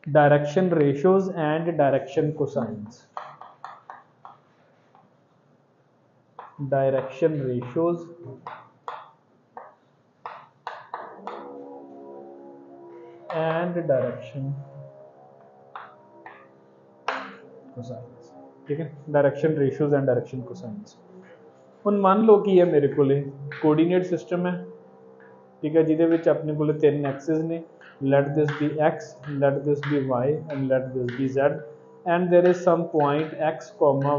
Direction ratios and direction cosines. Direction ratios and direction cosines. ठीक है, direction ratios and direction cosines. हुण मान लो कि है मेरे को कोऑर्डिनेट सिस्टम है, ठीक है, जिहदे विच अपने को 3 एक्सिस ने, let this be x, let this be y and let this be z and there is some point x,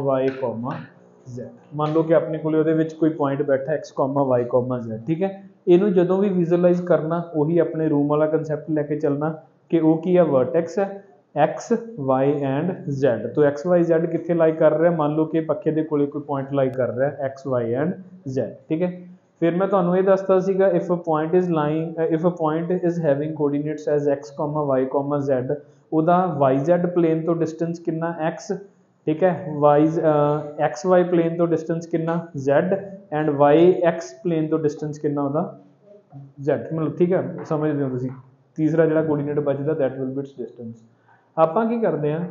y, z। मान लो कि अपने को ਉਹਦੇ ਵਿੱਚ ਕੋਈ ਪੁਆਇੰਟ ਬੈਠਾ x, y, z। ठीक है, ਇਹਨੂੰ ਜਦੋਂ ਵੀ ਵਿਜ਼ੂਅਲਾਈਜ਼ ਕਰਨਾ ਉਹੀ ਆਪਣੇ ਰੂਮ ਵਾਲਾ ਕਨਸੈਪਟ ਲੈ ਕੇ ਚੱਲਣਾ ਕਿ ਉਹ ਕੀ ਹੈ, ਵਰਟੈਕਸ ਹੈ x, y and z। तो x, y, z ਕਿੱਥੇ ਲਾਈ ਕਰ ਰਿਹਾ, ਮੰਨ ਲਓ ਕਿ ਪੱਖੇ ਦੇ ਕੋਲੇ ਕੋਈ ਪੁਆਇੰਟ ਲਾਈ ਕਰ ਰਿਹਾ x, y and z। ठीक है, फिर मैं ਤੁਹਾਨੂੰ ਇਹ ਦੱਸਦਾ ਸੀਗਾ if a point is lying if a point is having coordinates as x, y, z, ਉਹਦਾ yz plane ਤੋਂ distance ਕਿੰਨਾ x, ठीक है, xy plane ਤੋਂ distance ਕਿੰਨਾ z and yx plane ਤੋਂ distance ਕਿੰਨਾ ਉਹਦਾ z। मतलब ठीक है, ਸਮਝਦੇ ਹੋ ਤੁਸੀਂ। ਤੀਸਰਾ ਜਿਹੜਾ ਕੋਆਰਡੀਨੇਟ ਬਚਦਾ that will be its distance। ਆਪਾਂ ਕੀ ਕਰਦੇ ਹਾਂ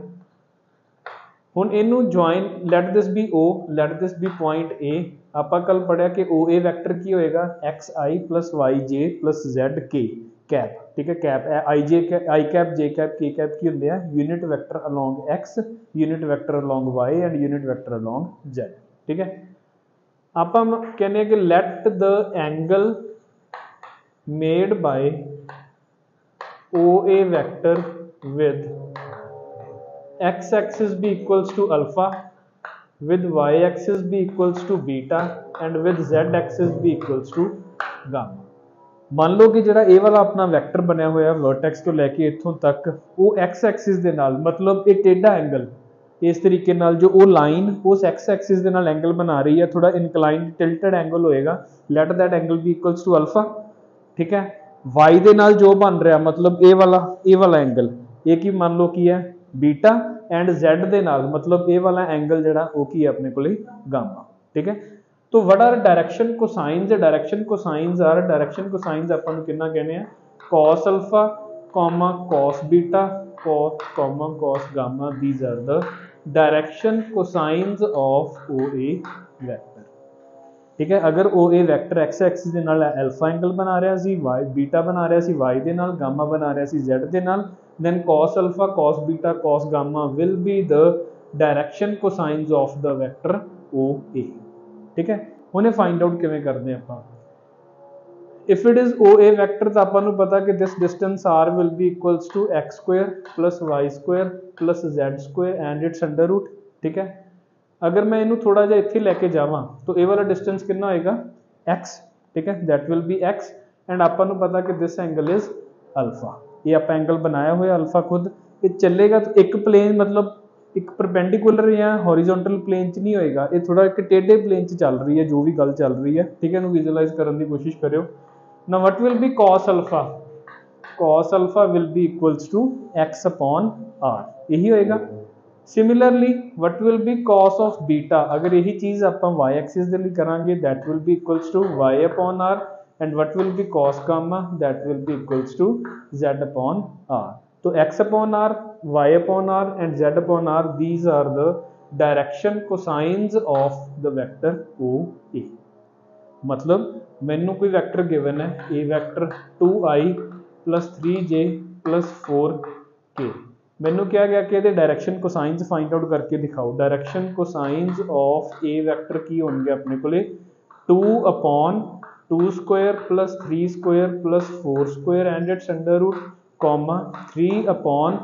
ਹੁਣ ਇਹਨੂੰ join, let this be O, let this be point A। ਆਪਾਂ ਕੱਲ ਪੜਿਆ ਕਿ OA ਵੈਕਟਰ ਕੀ ਹੋਏਗਾ, xi plus yj plus zk cap. ठीक है, cap i cap j cap k cap की होंगे unit vector along x, unit vector along y and unit vector along z। ठीक है, आप कहने कि let the angle made bye OA vector with x axis be equals to alpha, with y axis be equals to beta and with z axis be equals to gamma। मान लो कि जिहड़ा ए वाला अपना वैक्टर बनया होया वर्टेक्स तो लैके इत्थों तक वो x एक्सिस दे नाल, मतलब एक टेढ़ा एंगल इस तरीके नाल जो वो लाइन उस x एक्सिस दे नाल एंगल बना रही है, थोड़ा इनक्लाइंड टिल्टेड एंगल होएगा, let that angle be equals to alpha. ठीक है, y दे नाल जो बन रहा मतलब ए वाला एंगल ये की मान लो की है बीटा एंड z दे नाल मतलब ए वाला एंगल जिहड़ा वो की है अपने कोले गामा। ठीक है, तो what are direction cosines, direction cosines are, direction cosines अपन कहना कहने हैं cos alpha comma cos beta comma cos gamma, these are the direction cosines of OA vector. ठीक है, अगर OA वेक्टर x एक्सिस दे नाल अल्फा एंगल बना रहा सी, y बीटा बना रहा सी y दे नाल, गामा बना रहा सी z दे नाल, then cos alpha cos beta cos gamma will be the direction cosines of the vector OA। ठीक है, उन्हें फाइंड आउट किवें करते हैं आपां, if it is OA vector तो आपां नूं पता कि this distance r will be equals to x square plus y square plus z square and it's under root. ठीक है, अगर मैं इनू थोड़ा जिहा इत्थे लैके जावां तो ये वाला डिस्टेंस कितना होएगा x। ठीक है, that will B x and आपां नूं पता कि दिस एंगल इज अल्फा, ये आपां एंगल बनाया होया अल्फा खुद, ये चलेगा तो एक प्लेन मतलब एक परपेंडिकुलर या हॉरिजॉन्टल प्लेन च नहीं होएगा, ये थोड़ा एक टेढ़े प्लेन च चल रही है जो भी गल चल रही है। ठीक है, विजुअलाइज करने की कोशिश करियो। Now what will be cos alpha, cos alpha will be equals to x upon r, यही होएगा। Similarly what will be cos of beta, अगर यही चीज अपन y एक्सिस दे लिए करांगे that will be equals to y upon r and what will be cos gamma that will be equals to z upon r। तो x upon r, y upon r and z upon r, these are the direction cosines of the vector OA। मतलब मैनू कोई vector given है a vector 2i plus 3j plus 4k, मैनू क्या गया कि direction cosines find out करके दिखाओ। Direction cosines of a vector की होंगे अपने को 2 upon 2 square plus 3 square plus 4 square and it's under root comma 3 upon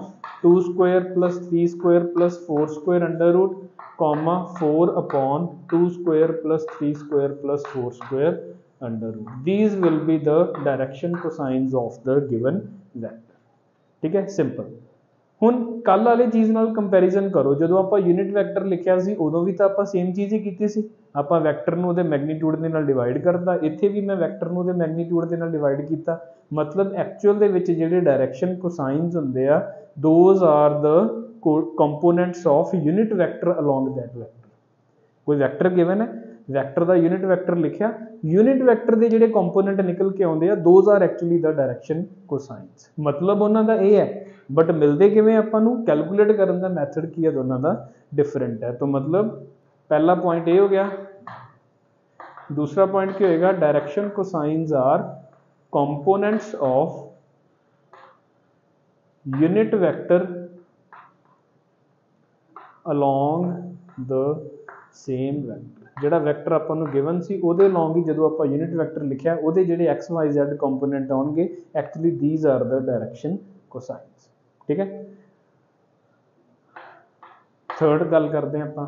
2 square plus 3 square plus 4 square under root comma 4 upon 2 square plus 3 square plus 4 square under root. These will be the direction cosines of the given vector. ठीक है, simple. हुण कल वाली चीज़ नाल comparison करो, जो आप unit vector लिखिया सी उदों भी तो आप सेम चीज़ ही की सी, आप वैक्टर नूं उहदे मैग्नीट्यूड दे नाल डिवाइड करता, इत्थे भी मैं वैक्टर नूं उहदे मैग्नीट्यूड दे नाल डिवाइड कीता। मतलब एक्चुअल दे विच जिहड़े डायरेक्शन कोसाइंस हुंदे आ those are the components of unit vector along that vector. कोई वैक्टर गिवन है, वैक्टर का यूनिट वैक्टर लिखिया, यूनिट वैक्टर के जिहड़े कंपोनेंट निकल के आउंदे आ those are actually the direction cosines. मतलब उन्हां दा इह है बट मिलते किवें आपां नूं कैलकुलेट करन दा मैथड की है दोनों का डिफरेंट है। तो मतलब पहला पॉइंट ये हो गया। दूसरा पॉइंट क्या होएगा, direction cosines are components of unit vector along the same vector. जिहड़ा वैक्टर आपां नूं गिवन सी उहदे अलोंग ही जदों आपां यूनिट वैक्टर लिखिआ उहदे जिहड़े एक्स वाई जैड कंपोनेंट आउणगे actually these are the direction cosines. ठीक है। थर्ड गल करते हैं आपां,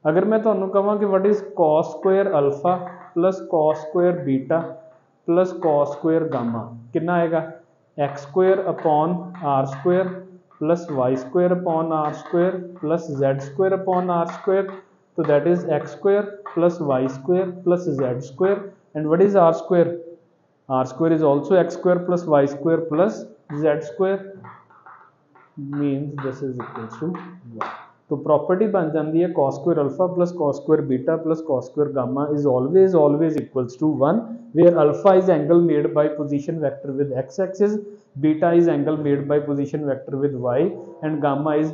अगर मैं तुहानूं कहां कि what is cos square alpha plus cos square beta plus cos square gamma, कितना आएगा, x square upon r square plus y square upon r square plus z square upon r square. तो that is x square plus y square plus z square and what is r square, r square is also x square plus y square plus z square means this is equal to 1। तो property बन जाती है cos square alpha plus cos square beta plus cos square gamma is always equals to 1, where alpha is angle made by position vector with X axis, beta is angle made by position vector with Y and gamma is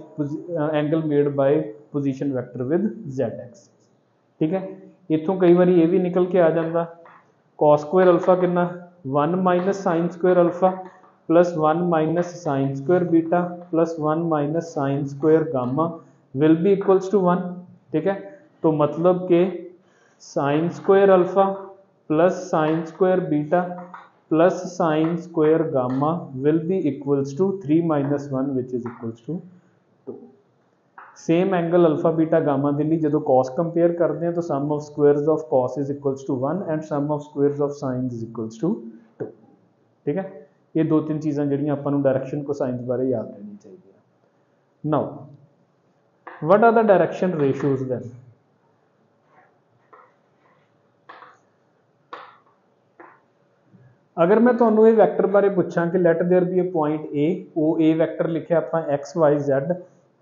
angle made by position vector with Z axis. ठीक है। इत्थों कई बार ये भी निकल के आ जाता cos square alpha कितना 1 minus sine square alpha plus 1 minus sine square beta plus 1 minus sine square gamma will be equals to 1। ठीक है। तो मतलब के sine square alpha plus sine square beta plus sine square gamma will be equals to 3 minus 1 which is equals to 2। Same angle alpha beta gamma के लिए जो cos compare करते हैं तो sum of squares of cos is equals to 1 and sum of squares of sine is equals to 2। ठीक है। ये दो तीन चीज़ां जिहड़ियां आपां नूं डायरेक्शन कोसाइंस बारे याद रहनी चाहिए। Now what are the direction ratios then? अगर मैं तुहानूं ये वैक्टर बारे पूछां कि let there be a point A, O A vector लिखिआ आपां एक्स वाई जैड,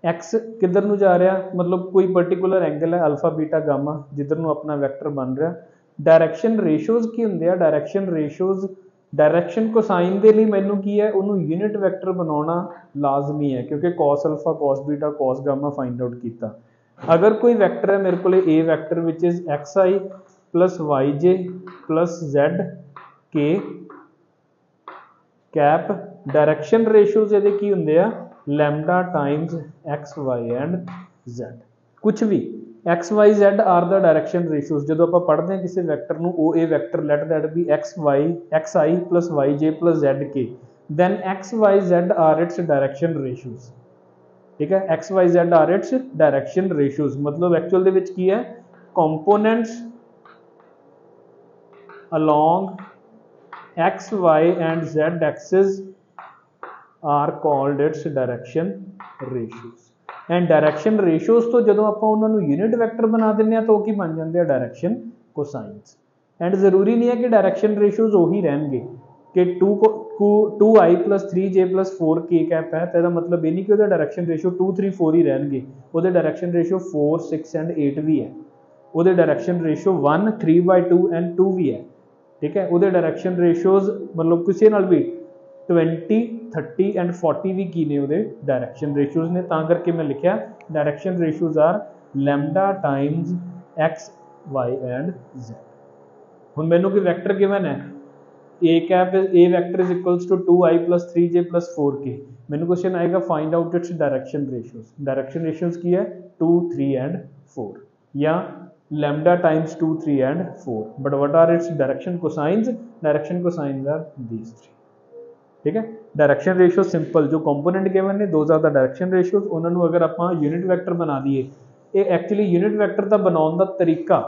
एक्स किधर नूं जा रहा, मतलब कोई पर्टिकुलर एंगल है अल्फा बीटा गामा जिधर नूं अपना वैक्टर बन रहा। डायरेक्शन रेशियोज की हुंदे आ, डायरेक्शन रेशियोज डायरेक्शन कोसाइन के लिए मैनू की है उन्होंने यूनिट वैक्टर बनाना लाजमी है क्योंकि cos alpha cos beta cos gamma find out किया। अगर कोई वैक्टर है मेरे को a vector which is x i plus y j plus z k cap, direction ratios ये की होंगे आ lambda times x y and z. कुछ भी x y z are the direction ratios. जो आप पढ़ते हैं किसी वैक्टर नूं O A vector let that be x i plus y j plus z k, then x y z are its direction ratios. ठीक है। X y z are its direction ratios मतलब actual they which की है components along x y and z axis are called its direction ratios. And direction ratios तो जो आप unit vector बना दें तो की बन जाते हैं डायरेक्शन कोसाइंस। एंड जरूरी नहीं है कि डायरेक्शन रेशियोज उही रहेंगे कि 2i plus 3j plus 4k cap है तो मतलब ये नहीं कि डायरेक्शन रेशियो 2 3 4 ही रहेंगे, वो डायरेक्शन रेशियो 4 6 एंड 8 भी है, वो डायरेक्शन रेशियो 1 3/2 एंड 2 भी है। ठीक है। वो डायरेक्शन रेशियोज मतलब किसी नाल भी 20 30 एंड 40 भी की ने उहदे डायरेक्शन रेशियोज ने, तां करके मैं लिखा direction ratios are lambda times x y and z. हुण मैनूं कोई वैक्टर गिवन है a cap a vector is equals to 2i plus 3j plus 4k, मैनूं क्वेश्चन आएगा find out its direction ratios. Direction ratios की है 2 3 and 4 या lambda times 2 3 and 4, but what are its direction cosines, direction cosines are these 3। ठीक है। Direction ratio simple जो component given ने those are the direction ratios, उन्होंने अगर आप यूनिट वैक्टर बना दिए, ये एक्चुअली यूनिट वैक्टर का बनाने का तरीका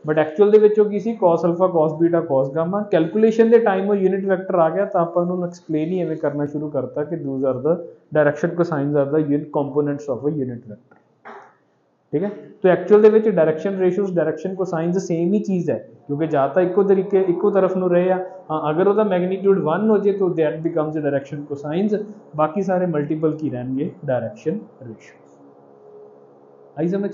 बट एक्चुअल की cos alpha cos beta cos gamma, calculation के टाइम वो यूनिट वैक्टर आ गया तो आप एक्सप्लेन ही इवें करना शुरू करता कि those are the direction cosines are the components of a unit vector. ठीक है। तो actual direction ratios direction cosines same ही चीज़ है क्योंकि ज़्यादा इको तरीके इको तरफ न रहे हाँ, अगर वह मैग्नीट्यूड 1 हो जाए तो दैट बिकम्स डायरेक्शन कोसाइंस, बाकी सारे मल्टीपल की रहेंगे डायरेक्शन रेशियोज। आई समझ।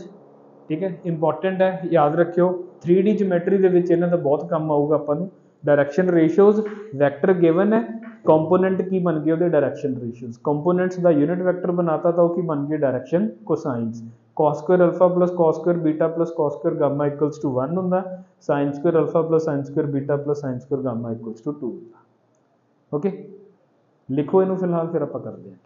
ठीक है। इंपॉर्टेंट है, याद रखियो 3D ज्योमेट्री के इन्हों का बहुत काम आऊगा अपन डायरेक्शन रेशियोज, वैक्टर गिवन है कंपोनेंट की बन गए ਉਹਦੇ डायरेक्शन रेशियोज कंपोनेंट्स ਦਾ यूनिट वेक्टर बनाता तो की बन गए direction cosines cos square alpha plus cos square beta plus cos square gamma equals to 1 ਹੁੰਦਾ sin square alpha plus sin square beta plus sin square gamma equals to 2 ਹੁੰਦਾ okay लिखो ਇਹਨੂੰ फिलहाल फिर ਆਪਾਂ ਕਰਦੇ ਹਾਂ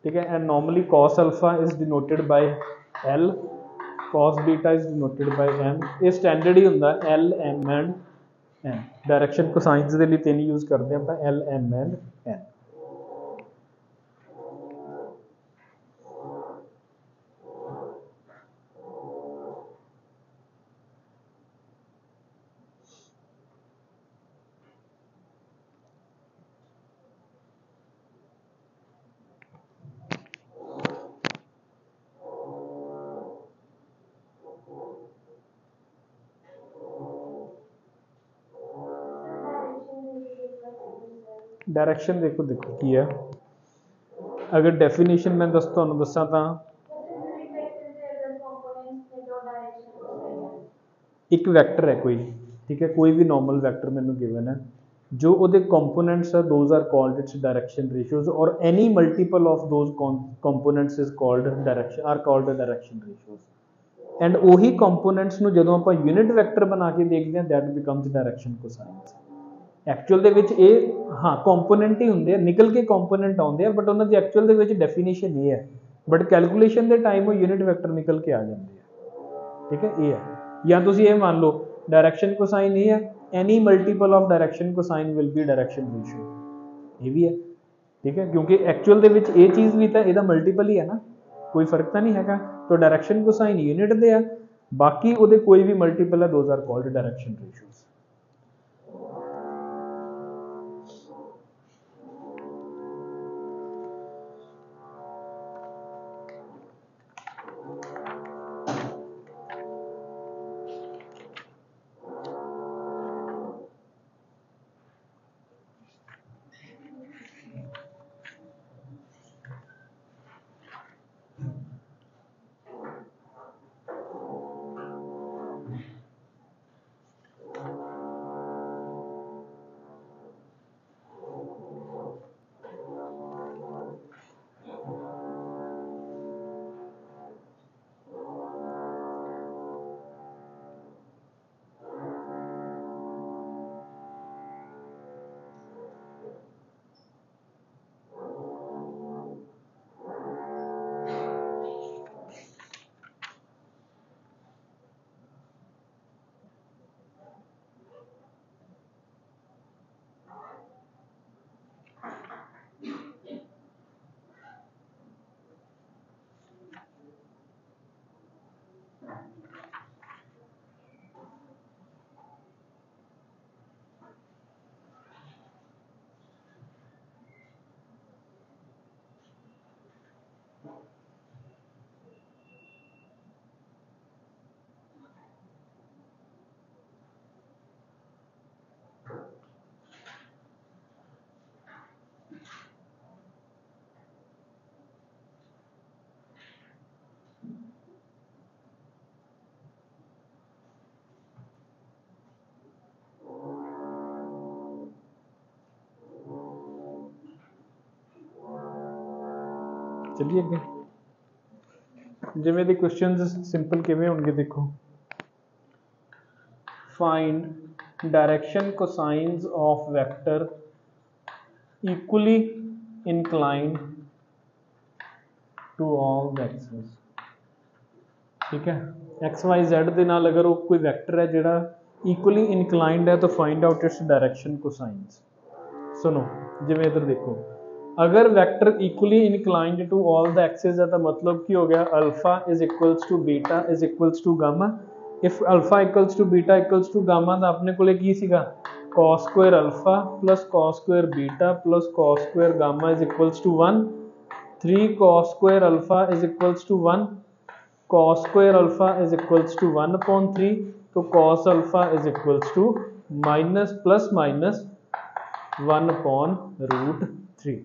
ठीक है and normally cos alpha is denoted by L cos beta is denoted by M ये स्टैंडर्ड ही ਹੁੰਦਾ L M and N direction cosines ਦੇ ਲਈ ਤਿੰਨ ਯੂਜ਼ ਕਰਦੇ ਆਪਾਂ L M and N direction देखो देखो की है अगर डेफिनेशन मैं तुहानूं दस्सां तां एक वैक्टर है कोई ठीक है कोई भी नॉर्मल वैक्टर मैनूं गिवन है जो ਉਹਦੇ कंपोनेंट्स है those are called its direction ratios और any multiple of those components is called direction are called direction ratios and ਉਹੀ कंपोनेंट्स ਨੂੰ ਜਦੋਂ ਆਪਾਂ यूनिट वैक्टर बना के देखते हैं that becomes direction cosines actual ਦੇ ਵਿੱਚ ਇਹ हाँ कंपोनेंट ही ਹੁੰਦੇ ਆ ਨਿਕਲ ਕੇ कंपोनेंट ਆਉਂਦੇ ਆ ਬਟ ਉਹਨਾਂ ਦੀ ਐਕਚੁਅਲ ਦੇ ਵਿੱਚ ਡੈਫੀਨੇਸ਼ਨ ਇਹ ਹੈ ਬਟ ਕੈਲਕੂਲੇਸ਼ਨ ਦੇ ਟਾਈਮ ਉਹ यूनिट वैक्टर ਨਿਕਲ ਕੇ ਆ ਜਾਂਦੇ ਆ ਠੀਕ ਹੈ ਇਹ ਹੈ ਜਾਂ ਤੁਸੀਂ ਇਹ ਮੰਨ ਲਓ डायरेक्शन कोसाइन ये है any multiple of direction cosine will be direction ratio ये भी है ठीक है क्योंकि एक्चुअल ਦੇ ਵਿੱਚ ਇਹ ਚੀਜ਼ ਵੀ ਤਾਂ ਇਹਦਾ ਮਲਟੀਪਲ ਹੀ ਹੈ ਨਾ कोई फर्क तो नहीं है तो डायरेक्शन कोसाइन यूनिट दे है बाकी ਉਹਦੇ कोई भी मल्टीपल है those are called direction ratios चलिए अगे जिवें दे क्वेश्चंस सिंपल किवें होणगे देखो find direction cosines of vector equally inclined to all the axes ठीक है एक्स वाई जेड दे नाल अगर वो कोई वैक्टर है जिहड़ा इक्वली इंक्लाइंड है तो find out its direction cosines सुनो जिवें इधर देखो अगर vector equally inclined to all the axes है तो मतलब की हो गया alpha is equals to beta is equals to gamma if alpha equals to beta equals to gamma तो अपने कोले की सीगा cos square alpha plus cos square beta plus cos square gamma is equals to 1 3 cos square alpha is equals to 1 cos square alpha is equals to 1 upon 3 तो cos alpha is equals to minus plus minus 1 upon root 3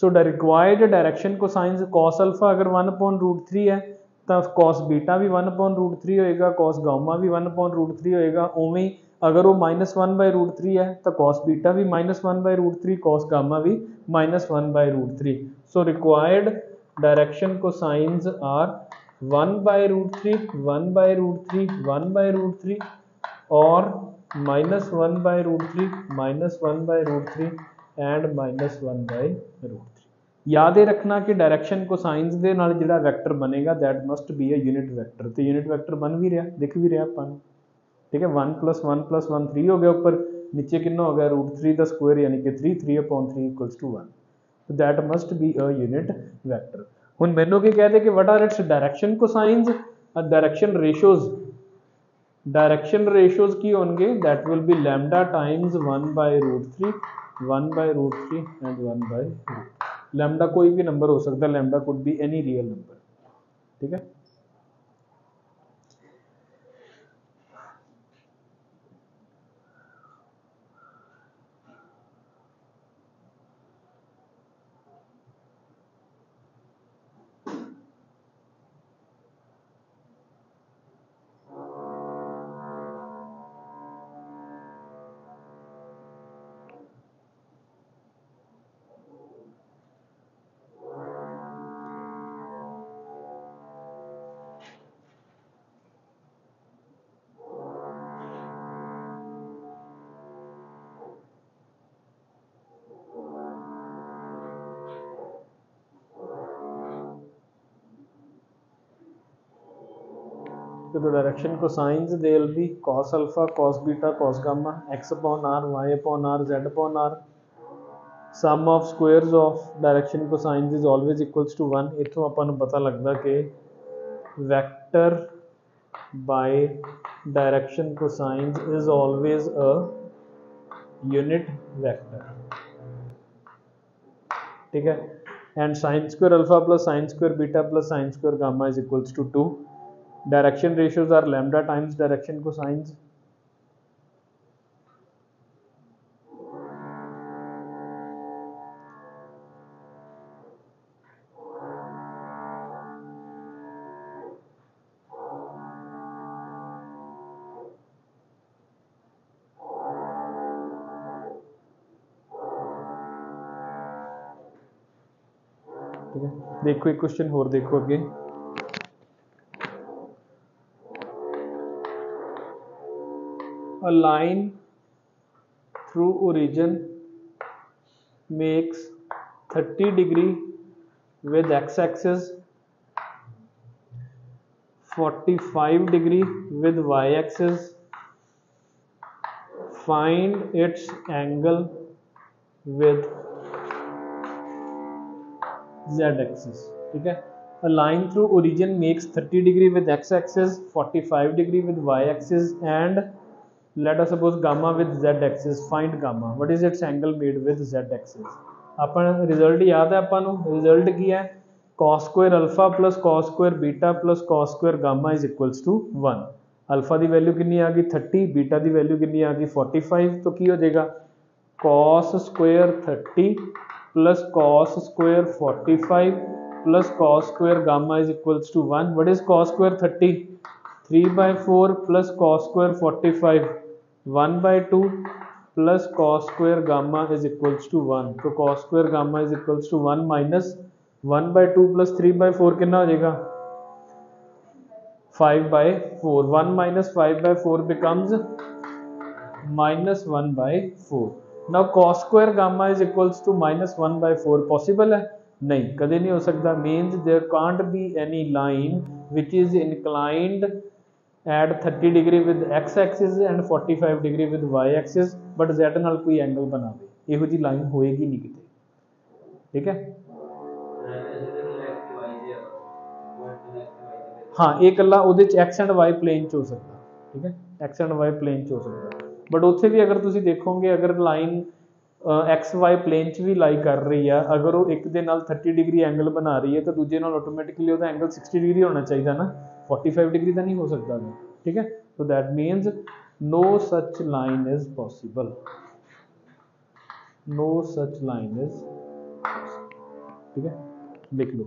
so the required direction cosines cos alpha अगर 1 upon root 3 है तो cos beta भी 1/√3 होएगा, cos gamma भी 1/√3 होएगा। उवें ही अगर वो -1/√3 है तो cos बीटा भी -1/√3, cos गामा भी -1/√3। So required direction cosines are 1/√3, 1/√3, 1/√3 और -1/√3, -1/√3 एंड -1/√3। याद ही रखना कि डायरेक्शन कोसाइंस दे नाल जिहड़ा वैक्टर बनेगा that must be a unit vector. तो यूनिट वैक्टर बन भी रहा, दिख भी रहा अपन, ठीक है। 1 + 1 + 1 3 हो गया, ऊपर नीचे कितना हो गया √3 का स्क्वायर यानी कि 3, 3/3 = 1। तो that must be a unit vector. हुण मैनू की कहते कि what are its direction cosines, direction ratios की होंगे, that will be lambda times 1/√3, 1/√3 and 1/√3। Lambda कोई भी नंबर हो सकता है, lambda could be any real number, ठीक है। So the direction cosines, they will be cos alpha, cos beta, cos gamma, x/r, y/r, z/r. Sum of squares of direction cosines is always equals to 1। इथों अपन नूं पता लगदा कि vector by direction cosines is always a unit vector, ठीक है। And sin square alpha plus sin square beta plus sin square gamma is equals to 2। Direction ratios are lambda times direction cosines। ठीक है, देखो एक question और देखो अगे। A line through origin makes 30 degree with x-axis, 45 degree with y-axis। Find its angle with z-axis, ठीक है। A line through origin makes 30 degree with x-axis, 45 degree with y-axis and let us suppose gamma with z-axis। Find gamma, what is its angle made with z-axis। Upon result याद है, अपन result की है cos square alpha plus cos square beta plus cos square gamma is equals to 1। Alpha की value कितनी आ गई 30, beta की value कितनी आ गई 45। तो की हो जाएगा cos square 30 plus cos square 45 plus cos square gamma is equals to 1। what is cos square 30? 3/4 plus cos square 45 1/2 plus cos square gamma is equals to 1। तो cos square gamma is equals to 1 minus 1/2 plus 3/4 कितना हो जाएगा 5/4। 1 minus 5/4 becomes -1/4। now cos square gamma is equals to -1/4 possible है? नहीं, कदे नहीं हो सकता। means there can't be any line which is inclined at 30 degree with x axis and 45 degree with y axis but z ਨਾਲ ਕੋਈ angle ਬਣਾਵੇ, ਇਹੋ ਜੀ ਲਾਈਨ ਹੋਏਗੀ ਨਹੀਂ ਕਿਤੇ, ਠੀਕ ਹੈ। हाँ, ਇਹ ਇਕੱਲਾ ਉਹਦੇ ਚ x and y plane ਚ ਹੋ ਸਕਦਾ, ਠੀਕ ਹੈ, x and y plane ਚ ਹੋ ਸਕਦਾ। ਬਟ ਉੱਥੇ ਵੀ ਅਗਰ ਤੁਸੀਂ ਦੇਖੋਗੇ ਅਗਰ ਲਾਈਨ एक्स वाई प्लेन च भी लाई कर रही है, अगर वो एक दे नाल 30 डिग्री एंगल बना रही है तो दूजे नाल ऑटोमेटिकली उसका एंगल 60 डिग्री होना चाहिए ना, 45 डिग्री का नहीं हो सकता, ठीक है। तो that means no such line is possible, no such line is, ठीक है, लिख लो।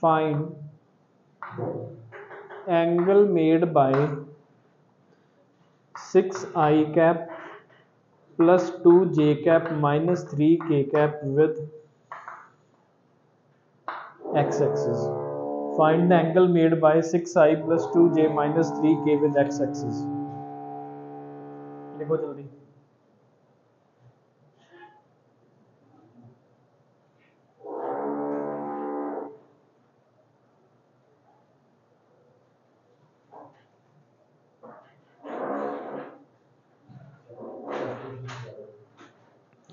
Find angle made by 6i cap plus 2j cap minus 3k cap with x-axis. Find the angle made by 6i plus 2j minus 3k with x-axis. लिखो जल्दी.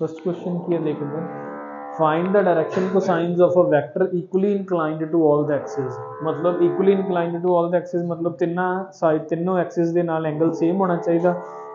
First question किया देखते हैं. Find the direction cosines of a vector equally inclined to all the axis. मतलब equally inclined to all the axis मतलब ਤਿੰਨੋਂ axis ਦੇ ਨਾਲ एंगल सेम होना चाहिए.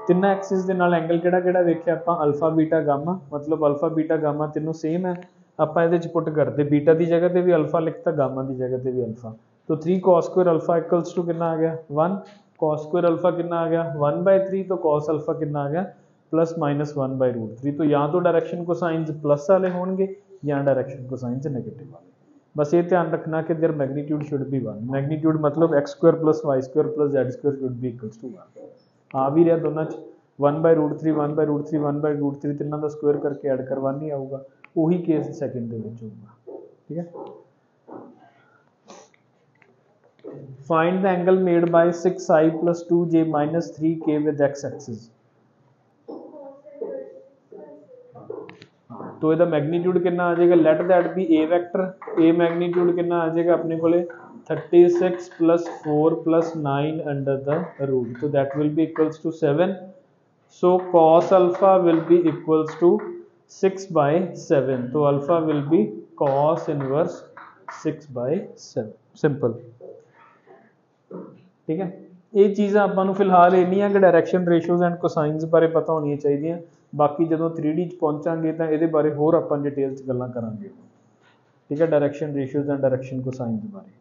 ਤਿੰਨਾਂ एक्सिस ਦੇ ਨਾਲ एंगल ਕਿਹੜਾ ਵੇਖਿਆ ਆਪਾਂ अल्फा बीटा गामा. मतलब अल्फा बीटा गामा तीनों सेम है. ਆਪਾਂ ਇਹਦੇ ਚ ਪੁੱਟ ਕਰਦੇ बीटा ਦੀ जगह ਤੇ ਵੀ अल्फा लिखता गामा ਦੀ जगह ਤੇ ਵੀ अल्फा. तो 3 cos square alpha equals to कितना आ गया 1. cos स्क्वायर अल्फा कितना आ गया 1/3. तो cos अल्फा कितना आ गया प्लस माइनस 1/√3. तो या तो डायरेक्शन कोसाइंस प्लस वाले होंगे या डायरेक्शन कोसाइंस नेगेटिव वाले. बस ये ध्यान रखना कि their magnitude should be 1. Magnitude मतलब x² plus y² plus z² should be equals to 1. आ भी रहा दोनों च 1/√3 1/√3 1/√3 ਤਿੰਨਾਂ ਦਾ ਸਕੁਅਰ ਕਰਕੇ ਐਡ ਕਰਵਾਨੀ ਆਊਗਾ. ਉਹੀ ਕੇਸ ਸੈਕਿੰਡ ਦੇ ਵਿੱਚ ਹੋਊਗਾ. ਠੀਕ ਹੈ. Find the angle made bye 6i plus 2j minus 3k with x-axis. तो ਇਹਦਾ मैग्नीट्यूड कितना आ जाएगा. Let that be a vector. a magnitude कितना आ जाएगा अपने को 36 plus 4 plus 9 under the root. तो that will be equals to 7. So cos alpha will be equals to 6/7. तो alpha will be cos inverse 6/7. Simple. ठीक है. ਇਹ ਚੀਜ਼ਾਂ ਆਪਾਂ ਨੂੰ ਫਿਲਹਾਲ ਇੰਨੀਆਂ ਕਿ ਡਾਇਰੈਕਸ਼ਨ ਰੇਸ਼ੀਓਜ਼ ਐਂਡ ਕੋਸਾਈਨਸ ਬਾਰੇ ਪਤਾ ਹੋਣੀਆਂ ਚਾਹੀਦੀਆਂ. ਬਾਕੀ ਜਦੋਂ 3D ਚ ਪਹੁੰਚਾਂਗੇ ਤਾਂ ਇਹਦੇ ਬਾਰੇ ਹੋਰ ਆਪਾਂ ਡਿਟੇਲ ਚ ਗੱਲਾਂ ਕਰਾਂਗੇ. ਠੀਕ ਹੈ. ਡਾਇਰੈਕਸ਼ਨ ਰੇਸ਼ੀਓਜ਼ ਐਂਡ ਡਾਇਰੈਕਸ਼ਨ ਕੋਸਾਈਨਸ ਬਾਰੇ.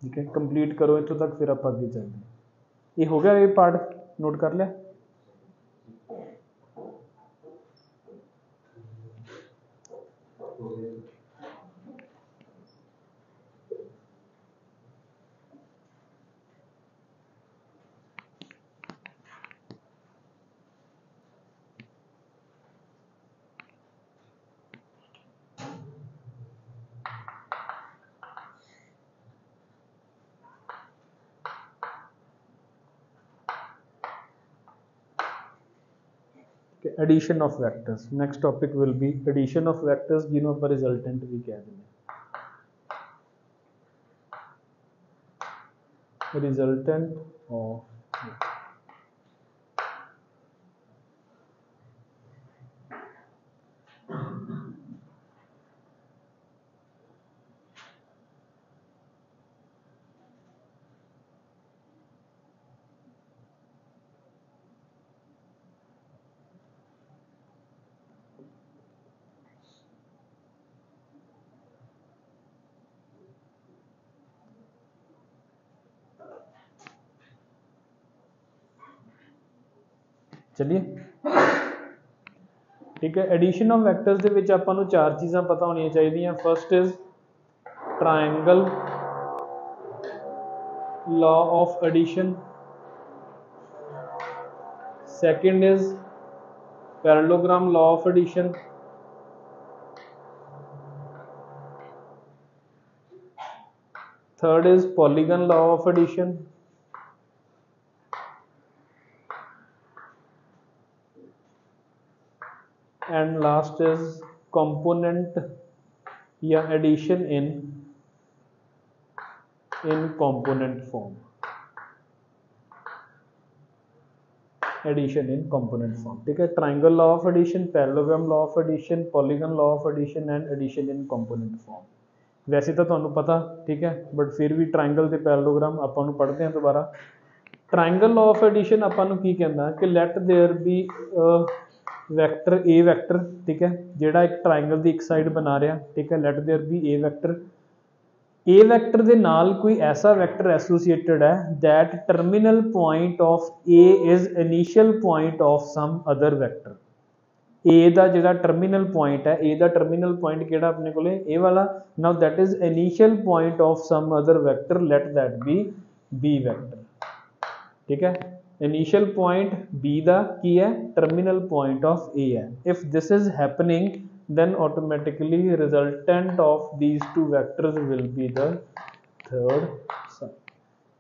ठीक है. कंप्लीट करो इतों तक फिर आप आगे चलते हैं. ये हो गया. ये पार्ट नोट कर लिया. Addition of vectors. Next topic will be addition of vectors जिन्हों पर रिजल्टेंट भी कह दें. रिजल्टेंट ऑफ चलिए. ठीक है. एडिशन ऑफ वैक्टर्स ਦੇ ਵਿੱਚ ਆਪਾਂ ਨੂੰ ਚਾਰ ਚੀਜ਼ਾਂ ਪਤਾ ਹੋਣੀਆਂ ਚਾਹੀਦੀਆਂ. First is triangle law of addition. Second is parallelogram law of addition. Third is polygon law of addition. and last is component या addition in component form. Addition in component form. ठीक है, triangle law of addition, parallelogram law of addition, polygon law of addition and addition in component form. वैसे तो तुहानू पता, ठीक है, but फिर भी ट्राइंगल ते पैरेललोग्राम आपां नू पढ़ते हैं दोबारा। ट्राइंगल लॉ ऑफ एडिशन आपां नू की कहंदा कि let there be vector a vector, ठीक है, जिहड़ा एक ट्राइंगल की एक साइड बना रहा, ठीक है, let there be a vector. A vector दे नाल कोई ऐसा वैक्टर एसोसीएटेड है that terminal point of A is initial point of some other vector. A दा जिहड़ा टर्मिनल पॉइंट है, ए दा टर्मिनल पॉइंट किहड़ा अपने कोले ए वाला, now that is initial point of some other vector, let that be b vector. ठीक है, initial point B दा की है, टर्मिनल पॉइंट ऑफ ए है। If this is happening then automatically resultant of these two vectors will be the third side।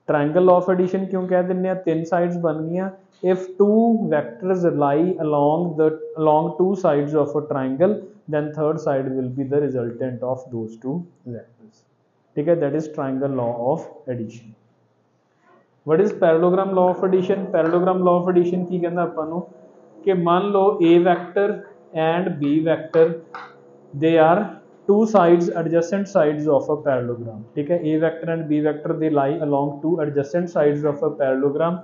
triangle of addition क्यों कह दिन्ने हैं, तीन sides बन गया। if two vectors lie along two sides of a triangle then third side will be the resultant of those two vectors। ठीक है, that is triangle law of addition। what is parallelogram law of addition? parallelogram law of addition की कहना अपन नू कि मान लो a vector and b vector they are two sides adjacent sides of a parallelogram। ठीक है, a vector and b vector they lie along two adjacent sides of a parallelogram।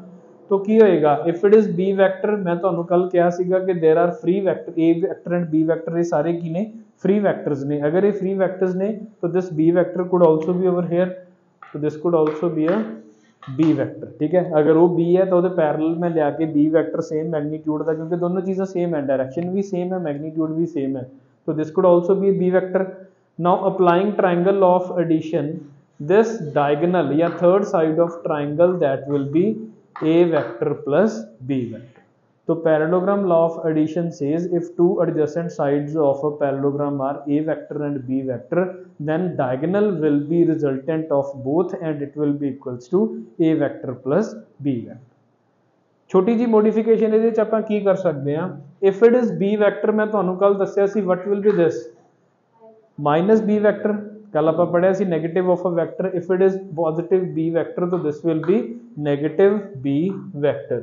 तो की होएगा if it is b vector, मैं ਤੁਹਾਨੂੰ ਕੱਲ ਕਿਹਾ ਸੀਗਾ कि there are free vector a vector and b vector ये सारे की ने free vectors ने। अगर ये free vectors ने तो this b vector could also be over here, तो this could also be a b vector. ठीक है, अगर वो बी है तो वो पैरेलल में लिया के बी वैक्टर सेम मैग्नीट्यूड का, क्योंकि दोनों चीज़ें सेम है, डायरेक्शन भी सेम है, मैग्नीट्यूड भी सेम है, तो this could also be b vector. Now applying triangle law of addition, this diagonal या third side of triangle that will be a vector plus b vector. तो parallelogram law of addition says if two adjacent sides of a parallelogram are a vector and b vector then diagonal will be resultant of both and it will be equals to a vector plus b vector। छोटी जी modification ਇਹਦੇ ਚ ਆਪਾਂ ਕੀ ਕਰ ਸਕਦੇ ਹਾਂ, if it is b vector मैं ਤੁਹਾਨੂੰ ਕੱਲ ਦੱਸਿਆ ਸੀ what will be this minus b vector। कल ਆਪਾਂ पढ़िया सी negative of a vector, if it is positive b vector तो this will be negative b vector।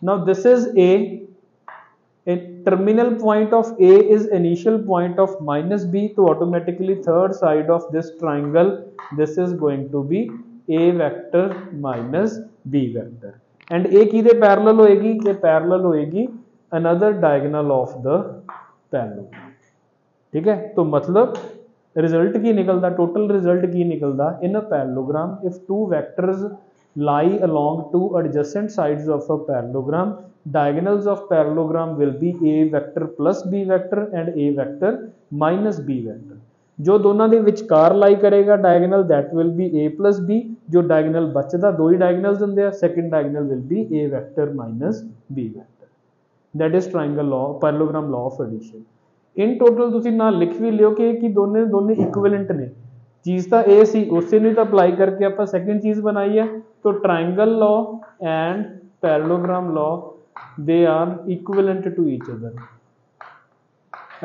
Now this is a terminal point of A is initial point of minus B, तो automatically third side of this triangle this is going to be A vector minus B vector and A किधे parallel होएगी, ये parallel होएगी another diagonal of the parallelogram। ठीक है, तो मतलब result की निकलता, टोटल रिजल्ट की निकलता in a parallelogram if two vectors lie along two adjacent sides of a parallelogram, diagonals of parallelogram will be a vector plus b vector and a vector minus b vector। जो दोनों ਦੇ ਵਿਚਕਾਰ लाई करेगा diagonal that will be a plus b, जो diagonal बचदा दो ही diagonals ਹੁੰਦੇ ਆ, second diagonal will be a vector minus b vector। that is triangle law, parallelogram law of addition। in total ਤੁਸੀਂ ਨਾਲ ਲਿਖ ਵੀ ਲਿਓ ਕਿ ਦੋਨੇ equivalent ਨੇ, चीज़ तो ए सी उसे नहीं तो अप्लाई करके आप सेकंड चीज़ बनाई है। तो triangle law and parallelogram law they are equivalent to each other.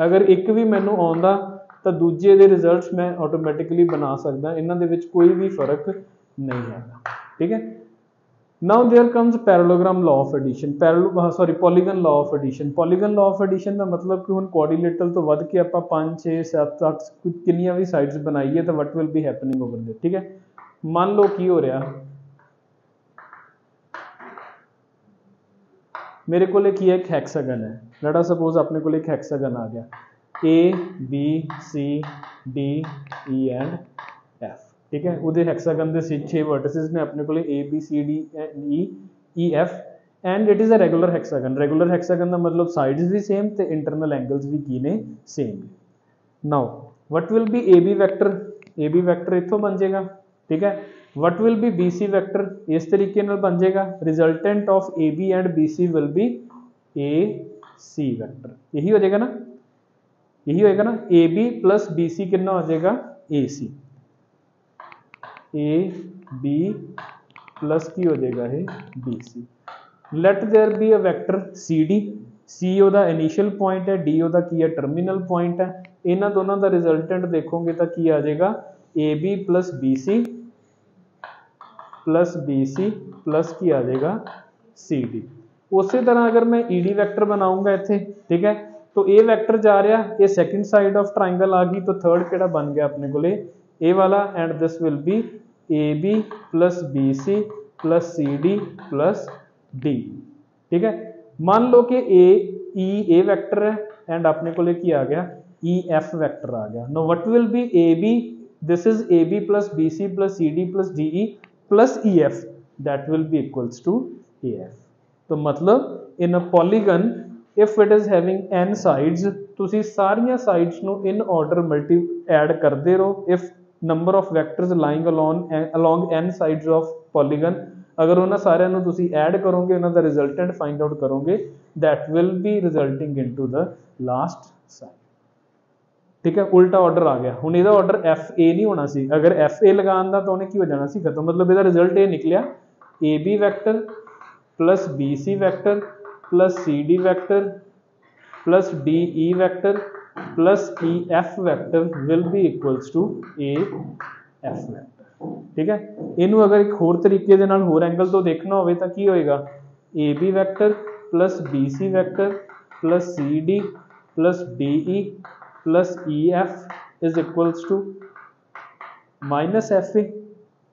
अगर एक भी मैनू आउंदा तो दूजे दे रिजल्ट्स मैं ऑटोमैटिकली बना सकदा, इन्हां दे विच कोई भी फर्क नहीं है। ठीक है, now there comes parallelogram law of addition, polygon law of addition. Polygon law of addition का मतलब कि हुण क्वाड्रिलेटरल तो वध के आपां 5 6 7 8 कितनियां भी साइड्स बनाईए तो what will be happening over there. ठीक है, मान लो की हो रहा, मेरे को की एक हैक्सागन है, लेट अस सपोज अपने को एक हैक्सागन आ गया A B C D E and F. ठीक है, उहदे हैक्सागन दे 6 वर्टिसेस ने अपने को A B C D E F and it is a regular hexagon. Regular hexagon का मतलब साइड्स भी सेम तो इंटरनल एंगल्स भी की ने same. Now what will be A B vector, A B vector इत्थों बन जाएगा। ठीक है, what will be B C vector, इस तरीके नाल बन जाएगा। Resultant of A B and B C will be A C vector, यही हो जाएगा ना, यही होएगा ना। A B plus B C कितना हो जाएगा ए सी, ए बी प्लस की हो जाएगा है B C. Let there be a vector C D, C ओदा इनिशियल पॉइंट है, डी ओदा की है टर्मिनल पॉइंट है। इन्हां दोनों का रिजल्टेंट देखोगे तो की आ जाएगा A B plus B C plus की आ जाएगा सी डी। उसी तरह अगर मैं ईडी वैक्टर बनाऊंगा इत्थे, ठीक है, तो ए वैक्टर जा रहा, ये सेकंड साइड ऑफ ट्राइंगल आ गई, तो थर्ड केड़ा बन गया अपने को ए वाला, and this will be A B plus B C plus C D plus D, ठीक है। मान लो कि ए वैक्टर है एंड अपने को की आ गया ई एफ वैक्टर आ गया। Now what will be A B, this is A B plus B C plus C D plus D E plus E F, that will be equals to A F. तो मतलब in a polygon if it is having n sides, तुसी सारियां sides नु in order multi add करते रहो if number of vectors lying along n sides of polygon, अगर उन्होंने सारे तुसी ऐड करोगे, उन्होंने रिजल्टेंट फाइंड आउट करोगे, that will B resulting into the last side, ठीक है। उल्टा ऑर्डर आ गया, हुण इहदा ऑर्डर एफ ए नहीं होना सी, अगर एफ ए लगांदा तो उन्हें की हो जाना सी खत्म, मतलब इहदा रिजल्ट ये निकलिया A B vector plus B C vector plus C D vector plus D E vector plus E F vector will be equals to A F vector, ठीक है। इनू अगर एक होर तरीके दे नाल होर एंगल तो देखना होवे तां की होएगा, A B vector plus B C vector plus C D plus D E plus E F is equals to minus F A,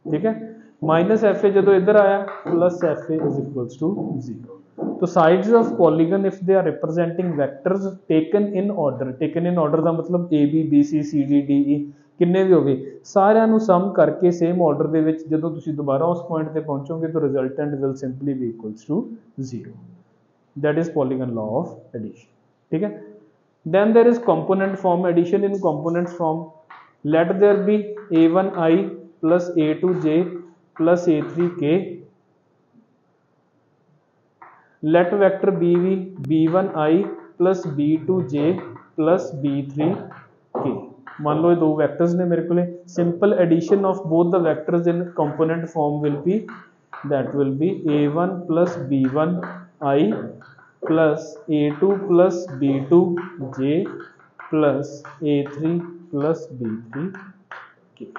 ठीक है। माइनस एफ ए जो इधर आया plus F A is equals to 0। तो sides of polygon if they are representing vectors taken in order, taken in order का मतलब A B B C C D D E किन्ने भी होवे, सारिਆਂ ਨੂੰ सम करके सेम ऑर्डर ਦੇ ਵਿੱਚ ਜਦੋਂ ਤੁਸੀਂ ਦੁਬਾਰਾ ਉਸ ਪੁਆਇੰਟ ਤੇ ਪਹੁੰਚੋਗੇ तो resultant will simply be equals to 0। That is polygon law of addition, ठीक है। Then there is component form addition. In components form let there be a1i plus a2j plus a3k, let vector b be b1i plus b2j plus b3k। मान लो ये दो vectors ने मेरे को, simple addition of both the vectors in component form will be, that will be a1 plus b1i plus a2 plus b2j plus a3 plus b3k,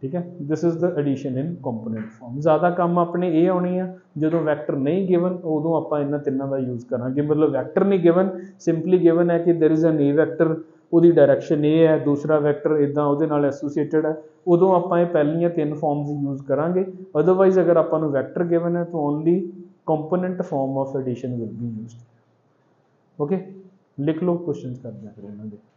ठीक है। This is the addition in component form. ज़्यादा काम अपने ये आनी है जो vector नहीं गिवन, उदों आप इन्होंने तिनों का यूज़ करांगे। मतलब वैक्टर नहीं गिवन, सिंपली गिवन है कि there is an a vector, उसकी डायरैक्शन ए है, दूसरा वैक्टर इदा वो एसोसीएटेड है, उदों आप पहलियां तीन फॉर्म्स यूज़ करांगे। अदरवाइज अगर आपको वैक्टर गिवन है तो only component form of addition will be used. Okay, लिख लो, क्वेश्चन करते हैं फिर इन्होंने।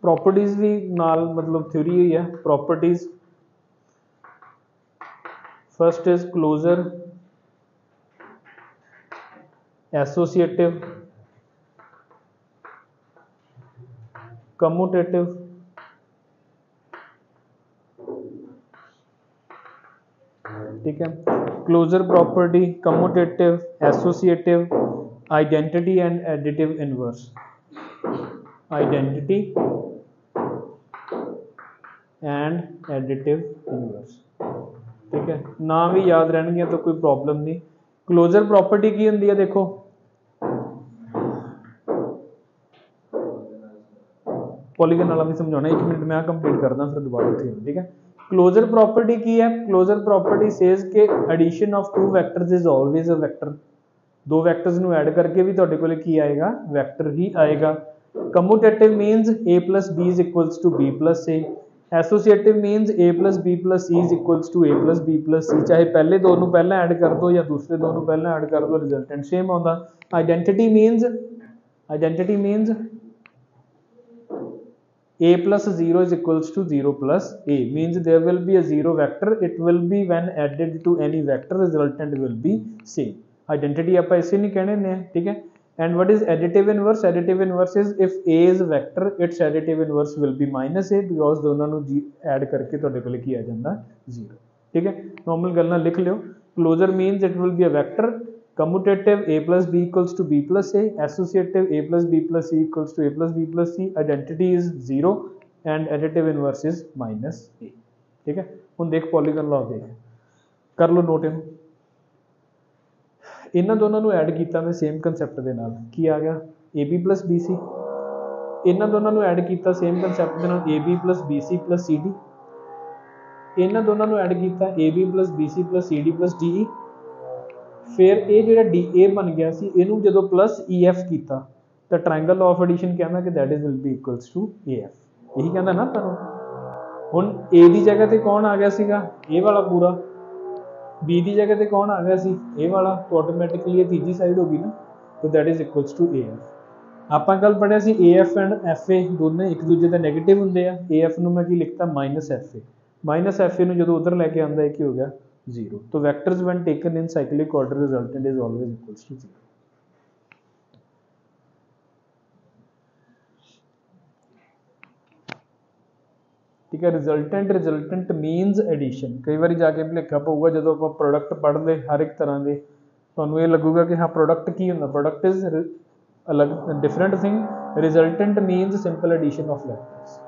प्रॉपर्टीज भी नाल मतलब थ्योरी ही है। Properties first is closure, associative, commutative, ठीक है। Closure property, commutative, associative, identity and additive inverse. Identity and additive inverse, ठीक है। ना भी याद रहने तो कोई प्रॉब्लम नहीं। क्लोजर प्रॉपर्टी की होंगी है, देखो पॉलीगन वाला भी समझाना, 1 मिनट में कंप्लीट करदा फिर दोबारा उठे, ठीक है। क्लोजर प्रॉपर्टी की है, क्लोजर प्रॉपर्टी सेज के addition of two vectors is always a vector. दो वैक्टर्स नू ऐड करके भी तुहाडे कोल की आएगा, वैक्टर ही आएगा। Commutative means a plus b is equals to b plus a। Associative means a plus b plus c is equals to a plus b plus c। चाहे पहले दो नू पहला ऐड कर दो या दूसरे दो नू पहला ऐड कर दो, रिजल्टेंट सेम आउंदा। Identity means a plus 0 is equals to 0 plus a, means there will be a 0 vector, it will be when added to any vector resultant will be same। identity आप ऐसे नहीं कहने ने, ठीक है। and what is additive inverse? additive inverse is if a is a vector, its additive inverse will be minus a because दोनों ਨੂੰ add करके ਤੁਹਾਡੇ ਕੋਲ ਕੀ ਆ ਜਾਂਦਾ 0, ठीक है। नॉर्मल गल्लां लिख लियो। closure means it will be a vector, commutative a plus b equals to b plus a, associative a plus b plus c equals to a plus b plus c, identity is 0 and additive inverse is minus a, ठीक है। हुण देख polygon law देख, कर लो note इन्हों दोनों को add किया मैं सेम कंसैप्ट के नाल, की आ गया A B plus B C, इन्होंने दोनों ऐड किया सेम कंसैप्ट के नाल A B plus B C plus C D, इन्होंने दोनों ऐड किया A B plus B C plus C D plus D E, फिर ये जो डी ए बन गया सी इनू जो प्लस ई एफ किया तो ट्रायंगल ऑफ एडिशन कहना कि that is will be equals to A F, यही कहना ना तुम। हुण ए की जगह पर कौन आ गया सीगा ए वाला पूरा, बी की जगह पर कौन आ गया सी ए वाला, तो ऑटोमैटिकली ये तीजी साइड होगी ना, तो that is equals to A F. आप कल पढ़िया सी A F and F A दोनों एक दूजे का नैगेटिव होंगे आ, ए एफ मैं की लिखता minus F A, minus F A जो उधर लैके आता है कि हो गया जीरो, तो vectors when taken in cyclic order resultant is always equals to zero. ठीक है, रिजल्टेंट मीनस एडिशन, कई बार जाके भुलेखा पऊगा जो आप प्रोडक्ट पढ़ ले हर एक तरह के, तो ये लगूगा कि हाँ प्रोडक्ट की होंगे, प्रोडक्ट इज अलग different thing, resultant means simple addition of vectors.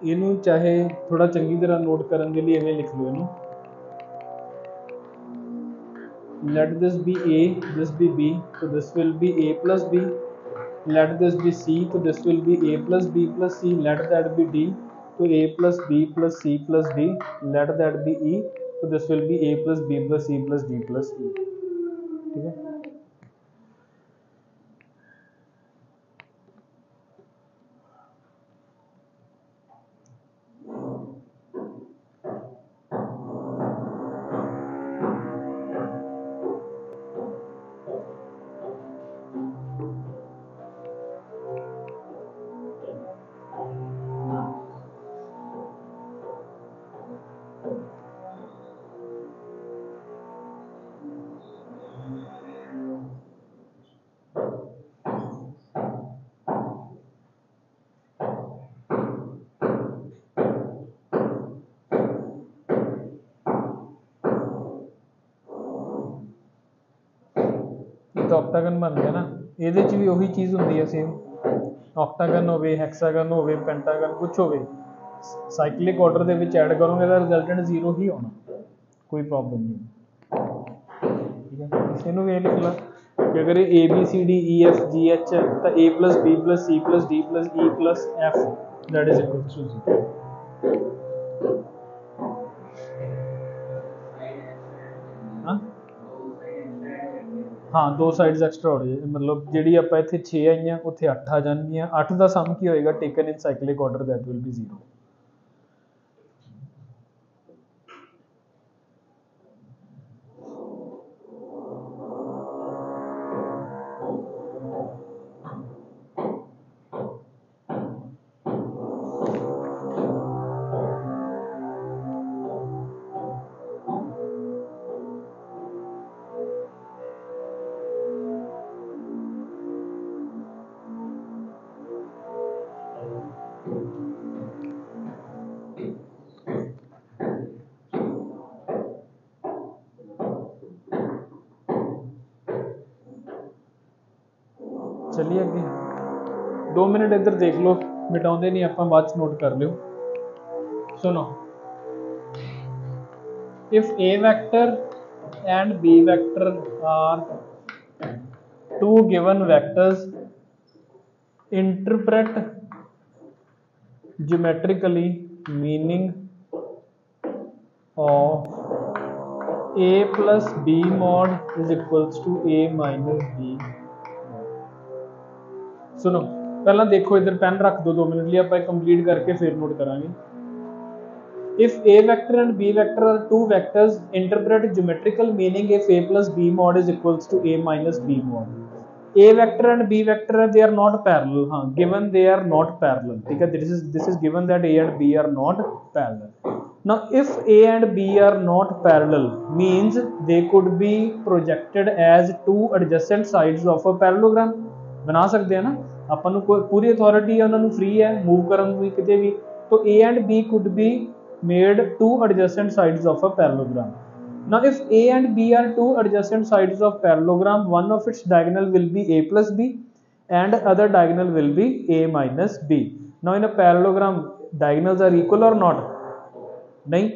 इनू चाहे थोड़ा चंगी तरह नोट करने के लिए इवें लिख लो इनू, let this be a, this be b, so this will be a plus b, let this be c, so this will be a plus b plus c, let that be d, so a plus b plus c plus d, let that be e, so this will be a plus b plus c plus d plus e। ठीक है, तो octagon बन गया ना, ये भी वही चीज़ होंगी है सेम, ऑक्टागन हो हैक्सागन हो पेंटागन कुछ हो, साइक्लिक ऑर्डर के विच ऐड करोगे तो रिजल्टेंट जीरो ही होना, कोई प्रॉब्लम नहीं। ठीक है, इसनू भी लिख ला कि अगर A B C D E F G H है तो A plus B plus C plus D plus E plus F that is equal to zero. हाँ दो साइड्स एक्सट्रा हो रही है, मतलब जी आप इतने 6 आई उत्थे 8 आ जाएगियाँ, 8 का सम की होएगा taken in cyclic order that will B zero. चलिए अगे 2 मिनट इधर देख लो, मिटाते नहीं आप बाद नोट कर लियो। सुनो, if a vector and b vector are two given vectors, interpret geometrically meaning of a plus b mod is equals to a minus b। सुनो पहला देखो इधर पेन रख दो, 2 मिनट लिए आप कंप्लीट करके फिर नोट करांगे। If a vector and b vector are two vectors, interpret geometrical meaning if a plus b mod is equals to a minus b mod। A vector and b vector they are not parallel, हाँ given they are not parallel, ठीक है, this is given that a and b are not parallel। Now if a and b are not parallel means they could be projected as two adjacent sides of a parallelogram। बना सकते हैं ना, अपन ਨੂੰ कोई पूरी authority है, ਉਹਨਾਂ ਨੂੰ फ्री है मूव ਕਰਨ ਦੀ ਕਿਤੇ ਵੀ, तो a and b could be made two adjacent sides of a parallelogram। Now if a and b are two adjacent sides of parallelogram, one of its diagonal will be a plus b and other diagonal will be a minus b। Now in a parallelogram diagonals are equal or not? नहीं,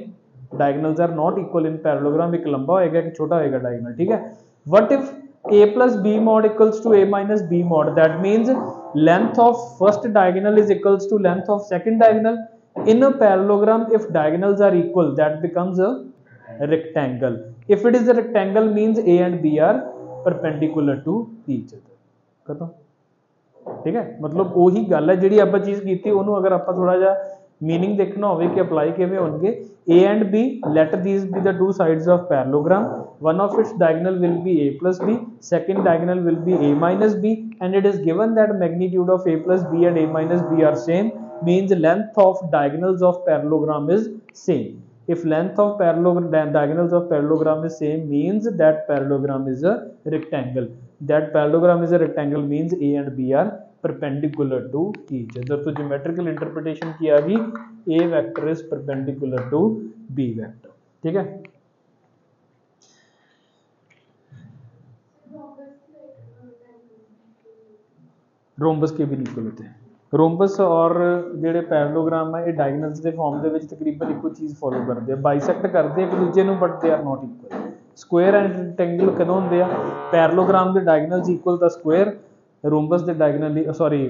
diagonals are not equal in parallelogram, एक लंबा होएगा एक छोटा होएगा diagonal, ठीक है। What if a plus b mod equals to a minus b mod, that means length of first diagonal is equals to length of second diagonal। in a parallelogram if diagonals are equal that becomes a rectangle। if it is a rectangle means a and b are perpendicular to each other। खत्म, ठीक है। मतलब वही गल है जिहड़ी आपां चीज़ कीती, ओनू अगर आपां थोड़ा जिहा मीनिंग देखना हो कि अप्लाई किवें होणगे। a and b, let these be the two sides of parallelogram, one of its diagonal will be a plus b, second diagonal will be a minus b, and it is given that magnitude of a plus b and a minus b are same, means length of diagonals of parallelogram is same। if length of diagonals of parallelogram is same means that parallelogram is a rectangle, that parallelogram is a rectangle means a and b are perpendicular to each other। तो geometrical interpretation की आ गई, a vector is perpendicular to b vector, ठीक है। Rhombus के भी equal होते हैं। रोम्बस और ਜਿਹੜੇ पैरेललोग्राम है ये डायगोनल्स के फॉर्म ਦੇ ਵਿੱਚ ਤਕਰੀਬਨ ਇੱਕੋ ਚੀਜ਼ ਫੋਲੋ ਕਰਦੇ ਆ, ਬਾਈਸੈਕਟ ਕਰਦੇ ਆ ਇੱਕ ਦੂਜੇ ਨੂੰ, but they are not equal. Square and rectangle ਕਦੋਂ ਹੁੰਦੇ ਆ? ਪੈरेललोग्राम ਦੇ डायगोनल्स इक्वल ਤਾਂ ਸਕੁਅਰ, रोम्बस के डायगोनल सॉरी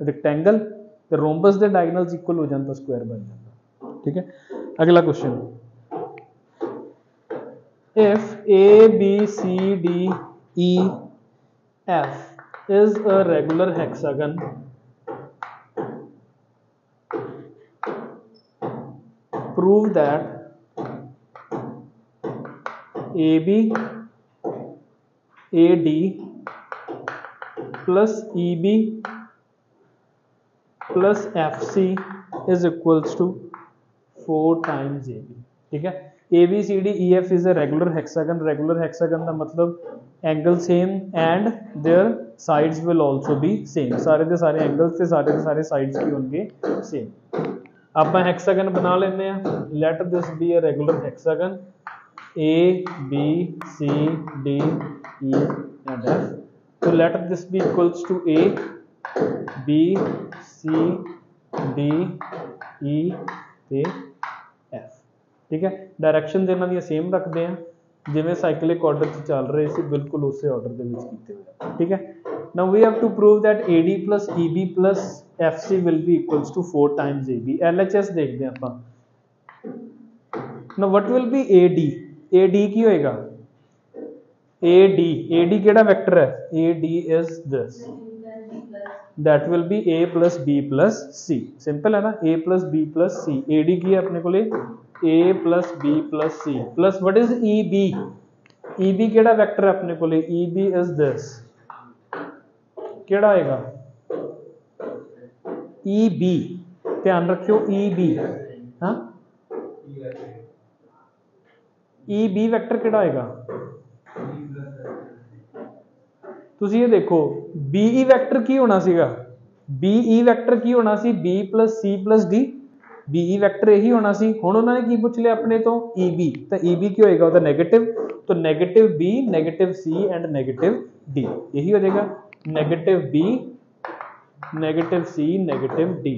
रेक्टेंगल, तो रोम्बस के डायगोनल्स इक्वल हो जाता, स्क्वायर बन जाता, ठीक है। अगला question, if A B C D E F is a regular hexagon, prove that A B A D plus EB plus FC is equals to 4 times AB, ठीक है। ABCD EF is a regular hexagon। regular hexagon का मतलब angle same and there sides will also B same, सारे के सारे angles ते सारे के सारे साइड्स की होंगे सेम। आप हेक्सागन बना लेने हैं, let this be a regular hexagon A B C D E and F। तो let this be equals to A B C D E ਤੇ F, ठीक है। डायरैक्शन ਇਹਨਾਂ ਦੀਆਂ सेम रखते हैं, जिवें साइक्लिक ऑर्डर च चल रहे सी बिल्कुल उस ऑर्डर ਦੇ ਵਿੱਚ ਕੀਤੇ ਹੋਏ, ठीक है। now we have to prove that AD plus EB plus FC will be equals to 4 times AB। LHS देखते हैं ਆਪਾਂ। now what will be AD? AD ਕੀ ਹੋਏਗਾ? AD केड़ा वेक्टर है? AD is this, that will be A plus B plus C। Simple है ना, A plus B plus C। AD की है अपने को A plus B plus C plus what is EB? EB केड़ा वेक्टर है अपने को? EB is this, केड़ा आएगा? EB, ध्यान रखियो EB, हाँ EB वेक्टर केड़ा आएगा? ਤੁਸੀਂ ਇਹ ਦੇਖੋ BE ਵੈਕਟਰ ਕੀ ਹੋਣਾ ਸੀਗਾ? BE ਵੈਕਟਰ ਕੀ ਹੋਣਾ ਸੀ? B plus C plus D। BE vector ਇਹੀ ਹੋਣਾ ਸੀ। ਹੁਣ ਉਹਨਾਂ ਨੇ ਕੀ ਪੁੱਛ ਲਿਆ ਆਪਣੇ ਤੋਂ? EB, ਤਾਂ EB ਕੀ ਹੋਏਗਾ? ਉਹਦਾ ਨੈਗੇਟਿਵ, तो negative B, negative C and negative D, यही हो जाएगा। Negative B, negative C, negative D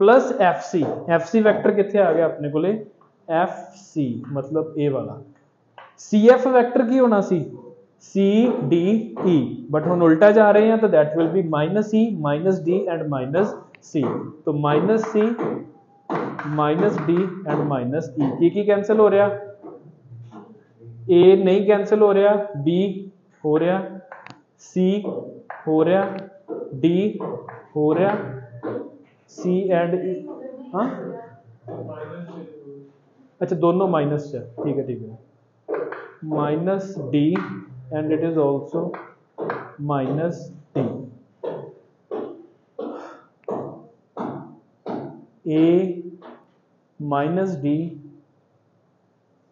plus F C. F C vector कितने आ गया अपने को, एफ सी मतलब ए वाला। सी एफ वैक्टर की होना सी सी डी ई, बट हम उल्टा जा रहे हैं तो that will be minus E minus D and minus C. तो minus C minus D and minus E की कैंसिल हो रहा, ए नहीं कैंसिल हो रहा, बी हो रहा, सी हो रहा, डी हो रहा, सी एंड ई। हाँ अच्छा दोनों माइनस है, ठीक है ठीक है, minus D and it is also minus D. A minus D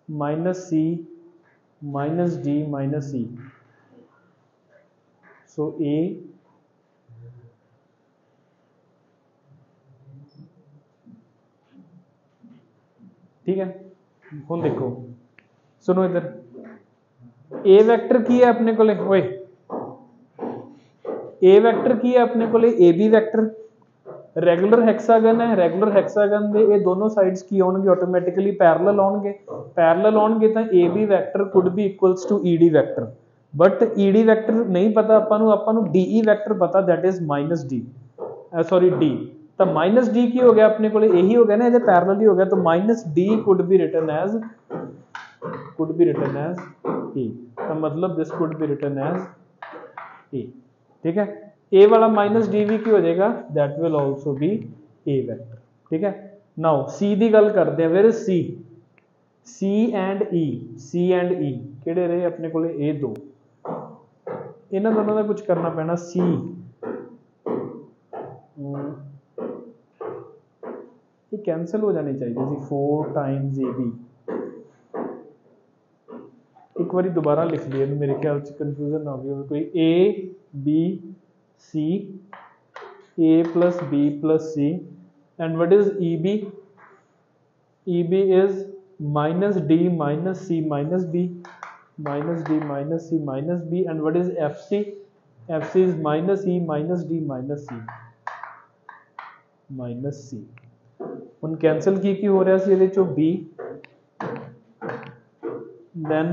minus C minus D minus C. So a ठीक है। हम देखो सुनो इधर, ए वैक्टर की है अपने को, ओए ए वैक्टर की है अपने को, A B vector regular hexagon है, रेगुलर हेक्सागन दे ये दोनों साइड्स की होंगे ऑटोमेटिकली पैरेलल होंगे, पैरेलल होंगे तो A B vector could be equals to E D vector, but E D vector नहीं पता आपां नूं डी ई वैक्टर पता that is minus D, sorry D. तो माइनस डी की हो गया अपने को, यही हो गया ना, ये पैरेलल ही हो गया, तो minus D could be written as A, तो मतलब this could be written as A, ठीक है। ए वाला माइनस डी वी की हो जाएगा, that will also be a vector, ठीक है। नाउ सी की गल करते हैं, where is C, C and E, C and E किहड़े रहे अपने को, ए दो, इन्हां दोनों का कुछ करना पैना, सी ये कैंसिल हो जानी चाहिए सी, 4 टाइम्स ए बी। एक बार दोबारा लिख लिया, मेरे ख्याल से कंफ्यूजन ना हो गई कोई, A B C, A plus B plus C, and what is E B, E B is minus D minus C minus B, minus D minus C minus B, and what is F C, F C is minus E minus D minus C minus C. ਹੁਣ cancel की हो रहा सी ਇਹਦੇ ਚੋਂ b then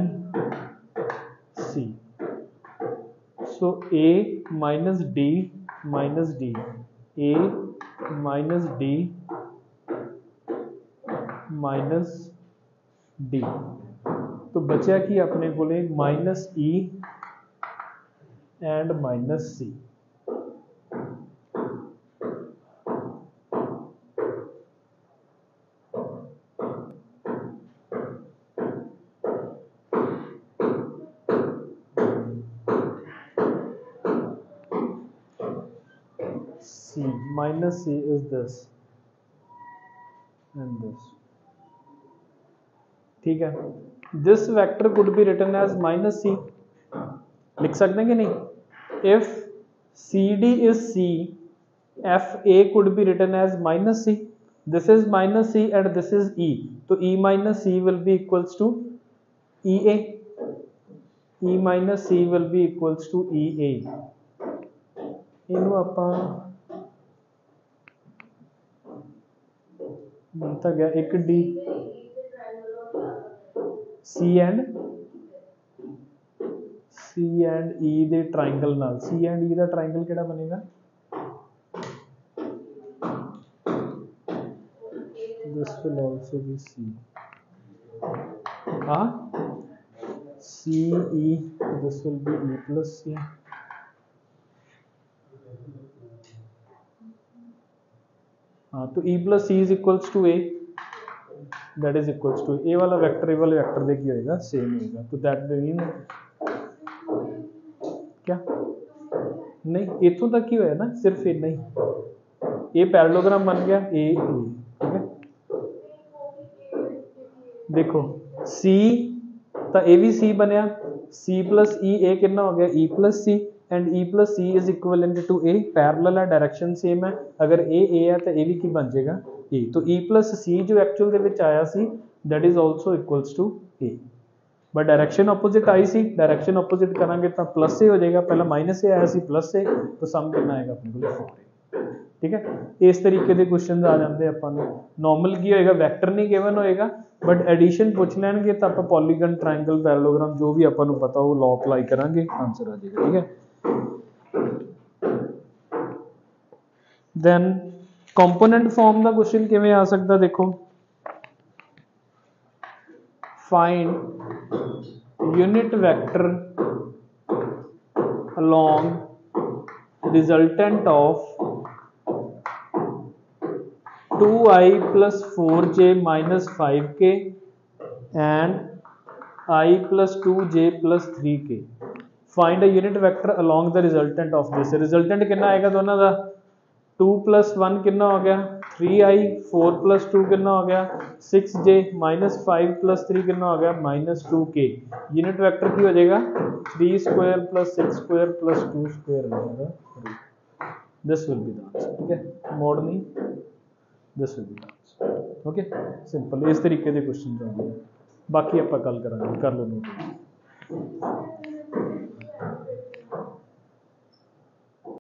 c, so a minus d minus d, a minus d minus d, तो बचा कि अपने को minus e and minus c। C minus C is this and this, ठीक है। This vector could be written as minus C, लिख सकते हैं कि नहीं। If CD is C, FA could be written as minus C, this is minus C and this is E, तो E minus C will be equals to EA, E minus C will be equals to EA। इनू आपां बनता गया एक D C and E दे triangle नाल, C and E दा triangle किहड़ा बनेगा, this will also be C, हाँ C E, this will be E plus C, हाँ तो e plus C is equals to A, that is equals to A वाला vector, ए वाले vector दे की होएगा सेम होएगा, तो दैट मीन क्या नहीं इथों तक ही होया ना, सिर्फ इतना ही, ये पैरेललोग्राम बन गया ए, ठीक है। देखो c तो ए भी c बनया, c प्लस ई, ए कितना हो गया e plus C, and e plus C is equivalent to a, parallel है, डायरेक्शन सेम है, अगर a है तो a भी की बन जाएगा a, तो e प्लस सी जो एक्चुअल दे विच आया सी that is also equals to a। But direction opposite आई सी, डायरैक्शन ऑपोजिट करांगे तो प्लस ए हो जाएगा, पहला माइनस ए आया सी प्लस ए, तो सम कितना आएगा अपने को 4ए। ठीक है, इस तरीके के क्वेश्चन आ जाते हैं अपन नॉर्मल की होएगा वैक्टर नहीं गिवन होएगा, बट एडिशन पूछ लैणगे तो आप पॉलीगन ट्रायंगल पैरेललोग्राम जो भी अपन पता हो लॉ अप्लाई करांगे, आंसर आ जाएगा। ठीक है, देन कंपोनेंट फॉर्म का क्वेश्चन किवें आ सकता, देखो find unit vector along resultant of 2i plus 4j minus 5k and I plus 2j plus 3k। find a unit vector along the resultant of this। resultant कितना आएगा दोनों का, 2 plus 1 कितना हो गया 3i, 4 plus 2 कितना हो गया 6j, minus 5 plus 3 कितना हो गया minus 2k। यूनिट वेक्टर की हो जाएगा 3 square plus 6 square plus 2 square हो जाएगा, this will be the answer. ठीक है, मोड नहीं, this will be the answer. Okay, simple इस तरीके के क्वेश्चन आते हैं, बाकी आप कल करांगे, कर लो नोट।